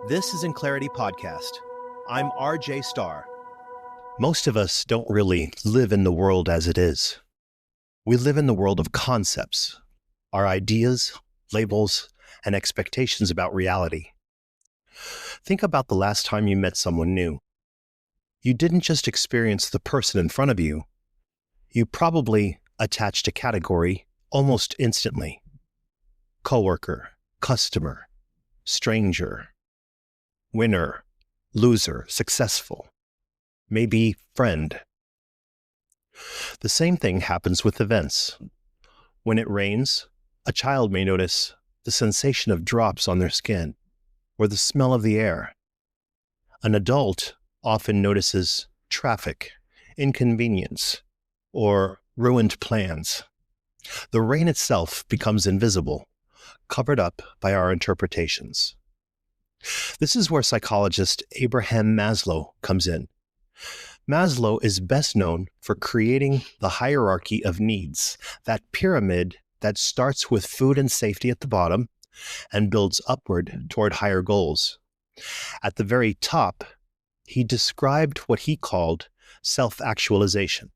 This is In Clarity Podcast. I'm RJ Starr. Most of us don't really live in the world as it is. We live in the world of concepts, our ideas, labels, and expectations about reality. Think about the last time you met someone new. You didn't just experience the person in front of you. You probably attached a category almost instantly. Coworker, customer, stranger, winner, loser, successful, maybe friend. The same thing happens with events. When it rains, a child may notice the sensation of drops on their skin or the smell of the air. An adult often notices traffic, inconvenience, or ruined plans. The rain itself becomes invisible, covered up by our interpretations. This is where psychologist Abraham Maslow comes in. Maslow is best known for creating the hierarchy of needs, that pyramid that starts with food and safety at the bottom and builds upward toward higher goals. At the very top, he described what he called self-actualization.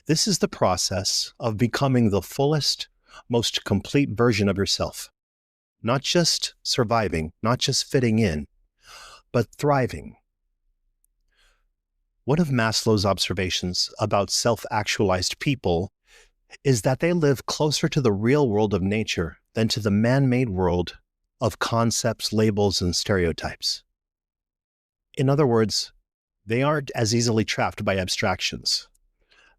This is the process of becoming the fullest, most complete version of yourself. Not just surviving, not just fitting in, but thriving. One of Maslow's observations about self-actualized people is that they live closer to the real world of nature than to the man-made world of concepts, labels, and stereotypes. In other words, they aren't as easily trapped by abstractions.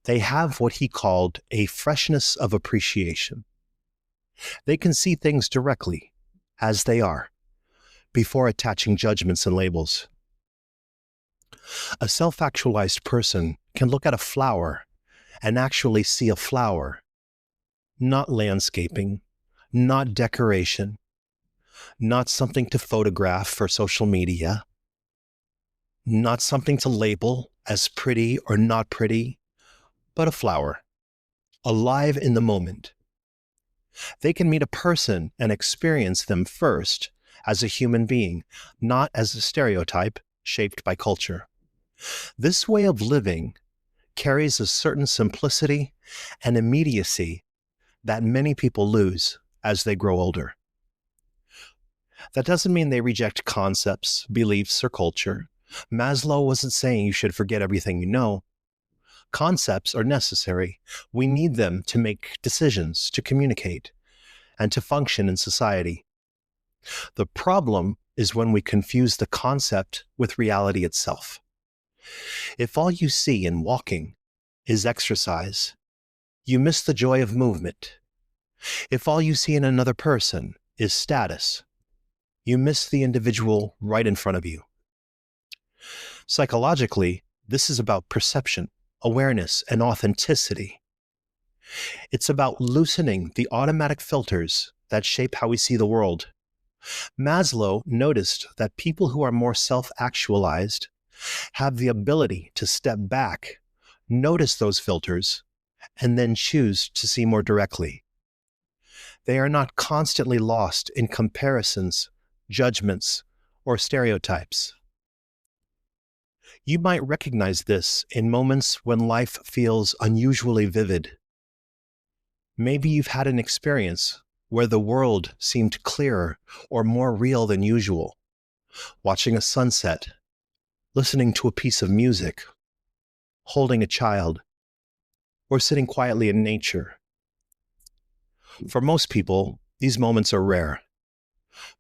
They have what he called a freshness of appreciation. They can see things directly, as they are, before attaching judgments and labels. A self-actualized person can look at a flower and actually see a flower, not landscaping, not decoration, not something to photograph for social media, not something to label as pretty or not pretty, but a flower, alive in the moment. They can meet a person and experience them first as a human being, not as a stereotype shaped by culture. This way of living carries a certain simplicity and immediacy that many people lose as they grow older. That doesn't mean they reject concepts, beliefs, or culture. Maslow wasn't saying you should forget everything you know. Concepts are necessary. We need them to make decisions, to communicate, and to function in society. The problem is when we confuse the concept with reality itself. If all you see in walking is exercise, you miss the joy of movement. If all you see in another person is status, you miss the individual right in front of you. Psychologically, this is about perception, awareness, and authenticity. It's about loosening the automatic filters that shape how we see the world. Maslow noticed that people who are more self-actualized have the ability to step back, notice those filters, and then choose to see more directly. They are not constantly lost in comparisons, judgments, or stereotypes. You might recognize this in moments when life feels unusually vivid. Maybe you've had an experience where the world seemed clearer or more real than usual, watching a sunset, listening to a piece of music, holding a child, or sitting quietly in nature. For most people, these moments are rare.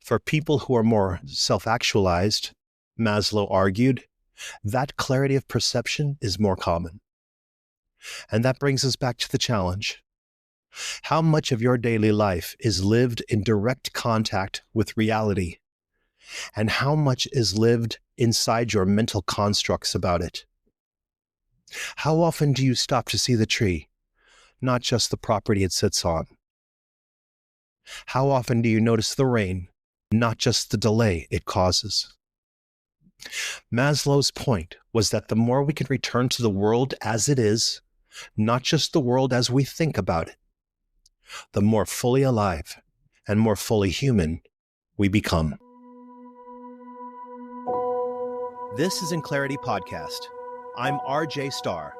For people who are more self-actualized, Maslow argued, that clarity of perception is more common. And that brings us back to the challenge. How much of your daily life is lived in direct contact with reality? And how much is lived inside your mental constructs about it? How often do you stop to see the tree, not just the property it sits on? How often do you notice the rain, not just the delay it causes? Maslow's point was that the more we can return to the world as it is, not just the world as we think about it, the more fully alive and more fully human we become. This is In Clarity Podcast. I'm RJ Starr.